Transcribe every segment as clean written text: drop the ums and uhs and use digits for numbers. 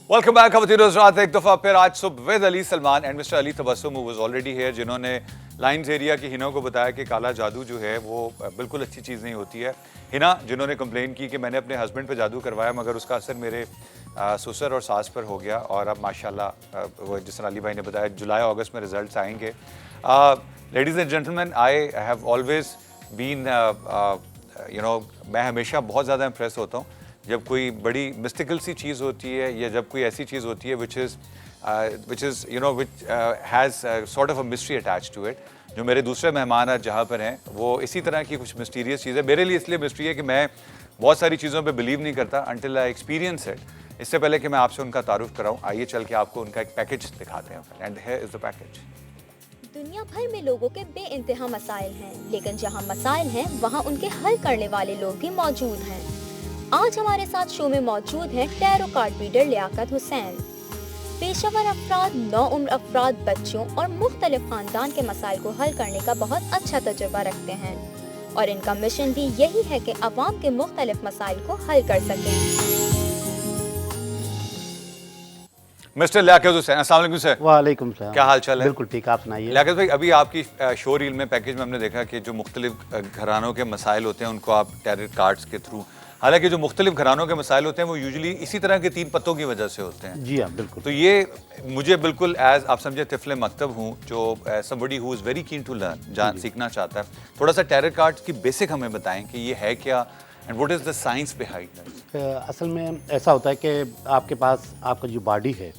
Welcome back खबतीर रात एक दफ़ा फिर आज सुबह with Ali Salman and mister Ali Tabassum was already here, जिन्होंने लाइन्स एरिया की हिना को बताया कि काला जादू जो है वो बिल्कुल अच्छी चीज़ नहीं होती है। हिना जिन्होंने कंप्लेन की कि मैंने अपने हस्बैंड पे जादू करवाया मगर उसका असर मेरे ससुर और सास पर हो गया और अब माशाल्लाह वो जिस तरह अली भाई ने बताया जुलाई अगस्त में रिजल्ट आएंगे। Ladies and gentleman, I have always been मैं हमेशा बहुत ज़्यादा इम्प्रेस होता हूँ जब कोई बड़ी मिस्टिकल सी चीज़ होती है या जब कोई ऐसी चीज़ होती है which is has sort of a mystery attach to it. जो मेरे दूसरे मेहमान आज जहाँ पर हैं वो इसी तरह की कुछ मिस्टीरियस चीज़ है। मेरे लिए इसलिए मिस्ट्री है कि मैं बहुत सारी चीज़ों पे बिलीव नहीं करता अंटिल आई एक्सपीरियंस इट। इससे पहले कि मैं आपसे उनका तारुफ कराऊँ, आइए चल के आपको उनका एक पैकेज दिखाते हैं and here is the package. दुनिया भर में लोगों के बेइंतहा मसाइल हैं, लेकिन जहाँ मसाइल हैं वहाँ उनके हल करने वाले लोग भी मौजूद हैं। आज हमारे साथ शो में मौजूद हैं tarot card reader Liyaqat Hussain. पेशेवर अफराद, नौउम्र अफराद, बच्चों और मुख्तलिफ खानदान के मसाइल को हल करने का बहुत अच्छा तजुर्बा रखते हैं और इनका मिशन भी यही है कि अवाम के मुख्तलिफ मसाइल को हल कर सकें। मिस्टर लियाकत हुसैन, अस्सलाम वालेकुम सर। वालेकुम सलाम। क्या हाल चाल है? बिल्कुल ठीक, आप सुनाइए। लियाकत भाई, अभी आपकी शो रील में पैकेज में हमने देखा कि जो मुख्तलिफ घरानों के मसाइल होते हैं उनको आप टैरो कार्ड्स के थ्रू, हालांकि जो मुख्तलिफ घरानों के मसाइल होते हैं वो यूजुअली इसी तरह के 3 पत्तों की वजह से होते हैं। जी हाँ, बिल्कुल। तो ये मुझे बिल्कुल एज आप समझे तिफले मकतब हूँ जो somebody who is very keen to learn, सीखना चाहता है, थोड़ा सा टैरो कार्ड्स की बेसिक हमें बताएं कि ये है क्या and what is the science behind it. असल में ऐसा होता है कि आपके पास आपका जो बॉडी है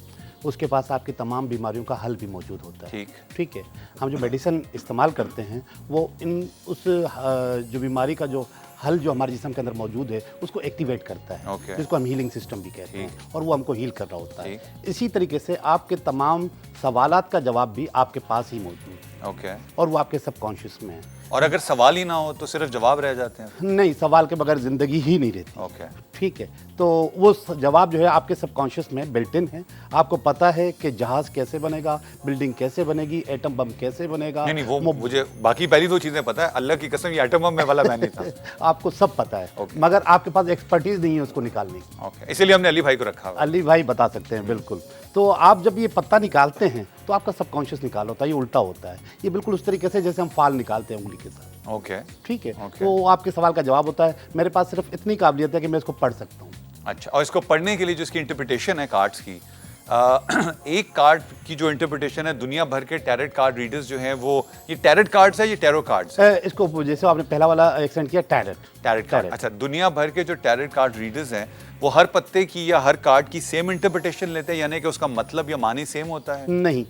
उसके पास आपकी तमाम बीमारियों का हल भी मौजूद होता है। ठीक है। हम जो मेडिसिन इस्तेमाल करते हैं वो जो बीमारी का जो हल जो हमारे जिस्म के अंदर मौजूद है उसको एक्टिवेट करता है, जिसको हम हीलिंग सिस्टम भी कहते हैं, और वो हमको हील कर रहा होता है। इसी तरीके से आपके तमाम सवालात का जवाब भी आपके पास ही मौजूद है और वो आपके सबकॉन्शियस में है। और अगर सवाल ही ना हो तो सिर्फ जवाब रह जाते हैं? नहीं, सवाल के बगैर ज़िंदगी ही नहीं रहती। ठीक है, तो वो जवाब जो है आपके सबकॉन्शियस में बिल्ट इन है। आपको पता है कि जहाज़ कैसे बनेगा, बिल्डिंग कैसे बनेगी, एटम बम कैसे बनेगा। नहीं, वो मुझे बाकी पहली 2 चीज़ें पता है, अल्लाह की कसम ये एटम बम में वाला मैं नहीं था। आपको सब पता है, मगर आपके पास एक्सपर्टीज नहीं है उसको निकालने की। इसीलिए हमने अली भाई को रखा। अली भाई बता सकते हैं, बिल्कुल। तो आप जब ये पत्ता निकालते हैं तो आपका सबकॉन्शियस निकाल होता है, ये उल्टा होता है। ये बिल्कुल उस तरीके से जैसे हम फाल निकालते हैं उंगली के साथ। ठीक है। तो आपके सवाल का जवाब होता है। मेरे पास सिर्फ इतनी काबिलियत है कि मैं इसको पढ़ सकता हूँ। अच्छा, और इसको पढ़ने के लिए जो इसकी इंटरप्रिटेशन है कार्ड्स की, एक कार्ड की जो इंटरप्रिटेशन है, दुनिया भर के टैरो कार्ड रीडर्स जो हैं वो, ये टैरो कार्ड्स है, ये टैरो कार्ड्स है? इसको जैसे आपने पहला वाला एक्सेंट किया, टैरो कार्ड। अच्छा, दुनिया भर के जो टैरो कार्ड रीडर्स हैं वो हर पत्ते की या हर कार्ड की सेम इंटरप्रिटेशन लेते हैं, यानी कि उसका मतलब या मानी सेम होता है? नहीं,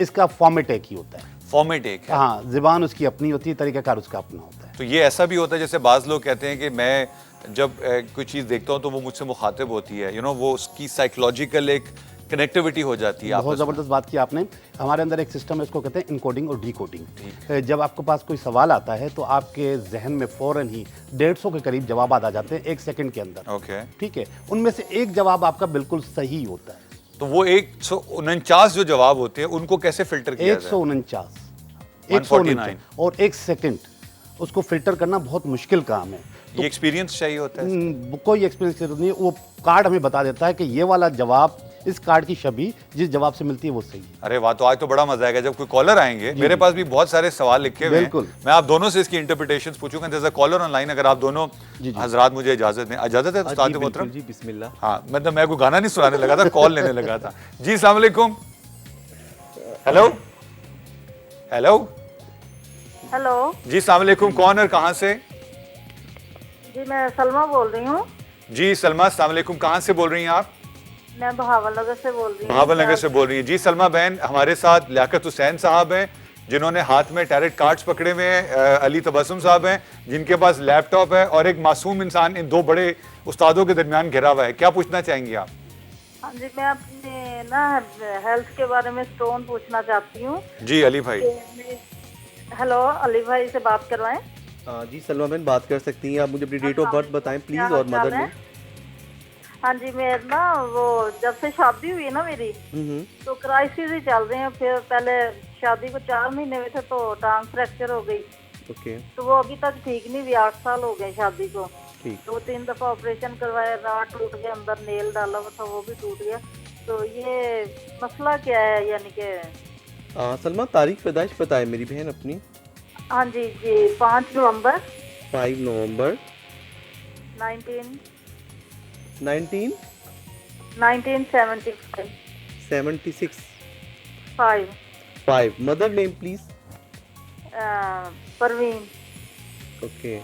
इसका फॉर्मेट एक ही होता है। फॉर्मेट एक है? हाँ, ज़ुबान उसकी अपनी होती है, तरीक़ाकार उसका अपना होता है। तो ये ऐसा भी होता है जैसे बाज़ लोग कहते हैं कि मैं जब कोई चीज़ देखता हूँ तो वो मुझसे मुखातिब होती है, वो उसकी साइकोलॉजिकल एक कनेक्टिविटी हो जाती है। बहुत ज़बरदस्त बात की आपने। हमारे अंदर एक सिस्टम है, इसको कहते हैं इनकोडिंग और डिकोडिंग। जब आपके पास कोई सवाल आता है तो आपके जहन में फ़ौरन ही 150 के करीब जवाब आ जाते हैं 1 सेकंड के अंदर। ठीक है, उनमें से एक जवाब आपका बिल्कुल सही होता है। तो वो 149 जो जवाब होते हैं उनको कैसे फिल्टर किया जाए? 149 और 1 सेकंड, उसको फिल्टर करना बहुत मुश्किल काम है। तो ये एक्सपीरियंस चाहिए होता है? कोई एक्सपीरियंस जरूरत नहीं है। वो कार्ड हमें बता देता है कि ये वाला जवाब इस कार्ड की छवि जिस जवाब से मिलती है वो सही है। अरे वाह, तो आज तो बड़ा मजा आएगा जब कोई कॉलर आएंगे। मेरे पास भी बहुत सारे सवाल लिखे हुए हैं, मैं आप दोनों से इसकी इंटरप्रिटेशंस पूछूंगा। There is a caller online, अगर आप दोनों हजरात मुझे इजाजत दें। इजाजत है उस्ताद मोहतरम? जी बिस्मिल्लाह। हाँ, मतलब मैं कोई गाना नहीं सुनाने लगा था, कॉल लेने लगा था। जी अस्सलाम वालेकुम। हेलो हेलो हेलो जी अस्सलाम वालेकुम, कौन और कहाँ से? जी मैं सलमा बोल रही हूँ। जी सलमा, अस्सलाम वालेकुम, कहाँ से बोल रही हैं आप? मैं बहावलनगर से बोल रही हूँ। बहावलनगर से बोल रही हैं। जी सलमा बहन, हमारे साथ लियाकत हुसैन साहब हैं जिन्होंने हाथ में टैरो कार्ड्स पकड़े हुए हैं, अली तबस्सुम साहब हैं जिनके पास लैपटॉप है, और एक मासूम इंसान इन 2 बड़े उस्तादों के दरमियान घिरा हुआ है। क्या पूछना चाहेंगी आप? हाँ जी, मैं अपने ना हेल्थ के बारे में स्टोन पूछना चाहती हूँ। जी अली भाई। हेलो, अली भाई से बात करवाएं। जी सलमा बहन बात कर सकती हैं। आप मुझे अपनी डेट ऑफ बर्थ बताएं प्लीज और मदर नेम। हाँ जी, मेरे ना वो जब से शादी हुई ना मेरी, तो क्राइसिस ही चल रहे हैं। फिर पहले शादी को 4 महीने में थे तो टांग फ्रैक्चर हो गई। तो वो अभी तक ठीक नहीं हुई, 8 साल हो गए शादी को। 2-3 दफा ऑपरेशन करवाया, राड टूट गया, अंदर नेल डाला हुआ था वो भी टूट गया। तो ये मसला क्या है, यानी कि? सलमा, तारीख पैदाइश बताएं मेरी बहन अपनी। हाँ जी जी, 5 नवंबर 5 नवंबर 1976। 76। 5 5। Mother name please. Parveen. Okay,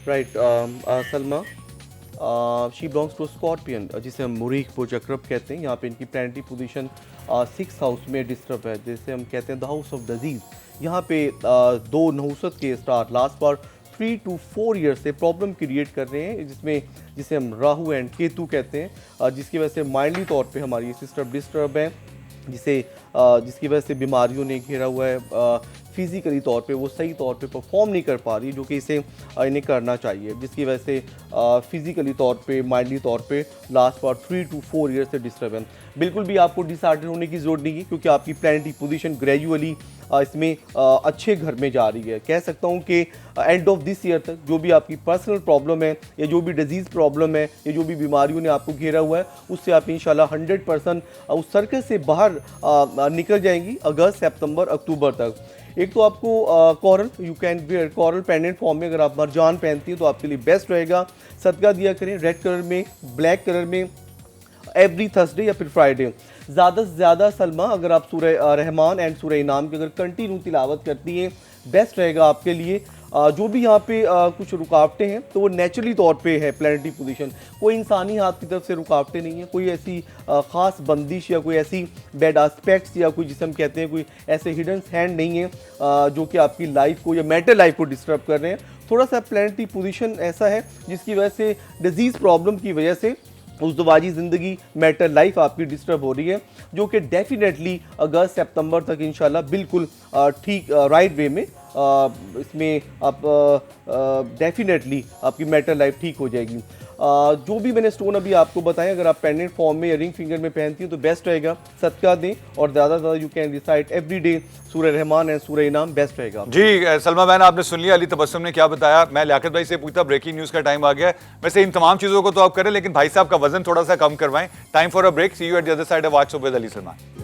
right. Salma, she belongs to scorpion, जिसे हम मुरीख बुर्ज अकरब कहते हैं। यहाँ पे इनकी प्लानिटरी पोजीशन 6th हाउस में डिस्टर्ब है, जिसे हम कहते हैं द हाउस ऑफ डिजीज। यहाँ पे 2 नहुसत के star last bar 3 to 4 year से प्रॉब्लम क्रिएट कर रहे हैं, जिसे हम राहु एंड केतु कहते हैं, जिसकी वजह से माइंडली तौर पे हमारी सिस्टम डिस्टर्ब है, जिसकी वजह से बीमारियों ने घेरा हुआ है। फिज़िकली तौर पे वो सही तौर पे परफॉर्म नहीं कर पा रही, जो कि इन्हें करना चाहिए, जिसकी वजह से फिज़िकली तौर पे, माइंडली तौर पे लास्ट बार 3 to 4 ईयर से डिस्टर्ब है। बिल्कुल भी आपको डिसऑर्डर होने की ज़रूरत नहीं है, क्योंकि आपकी प्लानिटरी पोजीशन ग्रेजुअली इसमें अच्छे घर में जा रही है। कह सकता हूँ कि एंड ऑफ दिस ईयर तक जो भी आपकी पर्सनल प्रॉब्लम है, या जो भी डिजीज़ प्रॉब्लम है, या जो भी बीमारियों ने आपको घेरा हुआ है, उससे आप इंशाल्लाह 100% उस सर्कल से बाहर निकल जाएंगी अगस्त, सितंबर, अक्टूबर तक। एक तो आपको coral, you can wear coral pendant form में, अगर आप मरजान पहनती हैं तो आपके लिए बेस्ट रहेगा। सदका दिया करें रेड कलर में, ब्लैक कलर में, एवरी थर्सडे या फिर फ्राइडे। ज़्यादा से ज़्यादा सलमा, अगर आप सूरह रहमान एंड सूरह इनाम की अगर कंटिन्यू तिलावत करती हैं, बेस्ट रहेगा आपके लिए। जो भी यहाँ पे कुछ रुकावटें हैं तो वो नेचुरली तौर पे है प्लानिटरी पोजीशन, कोई इंसानी हाथ की तरफ से रुकावटें नहीं है, कोई ऐसी ख़ास बंदिश या कोई ऐसी बैड एस्पेक्ट्स या कोई जिसे हम कहते हैं कोई ऐसे हिडन हैंड नहीं है जो कि आपकी लाइफ को या मेंटल लाइफ को डिस्टर्ब कर रहे हैं। थोड़ा सा प्लानिटरी पोजीशन ऐसा है जिसकी वजह से डिजीज़ प्रॉब्लम की वजह से उज़दवाजी ज़िंदगी, मैटर लाइफ आपकी डिस्टर्ब हो रही है, जो कि डेफिनेटली अगस्त, सितंबर तक इंशाल्लाह बिल्कुल ठीक राइट वे में इसमें आप डेफिनेटली आपकी मैटर लाइफ ठीक हो जाएगी। जो भी मैंने स्टोन अभी आपको बताया, अगर आप पेंडेंट फॉर्म में या रिंग फिंगर में पहनती हैं तो बेस्ट रहेगा। सदका दें और ज़्यादा से ज़्यादा you can recite every day सूरह रहमान एंड सूरह इनाम, बेस्ट रहेगा। जी सलमा बहन, आपने सुन लिया अली तबस्सुम ने क्या बताया। मैं लियाकत भाई से पूछता, ब्रेकिंग न्यूज़ का टाइम आ गया है। वैसे इन तमाम चीज़ों को तो आप करें, लेकिन भाई साहब का वजन थोड़ा सा कम करवाएं। Time for a break, see you at the other side of watch with Ali Salman.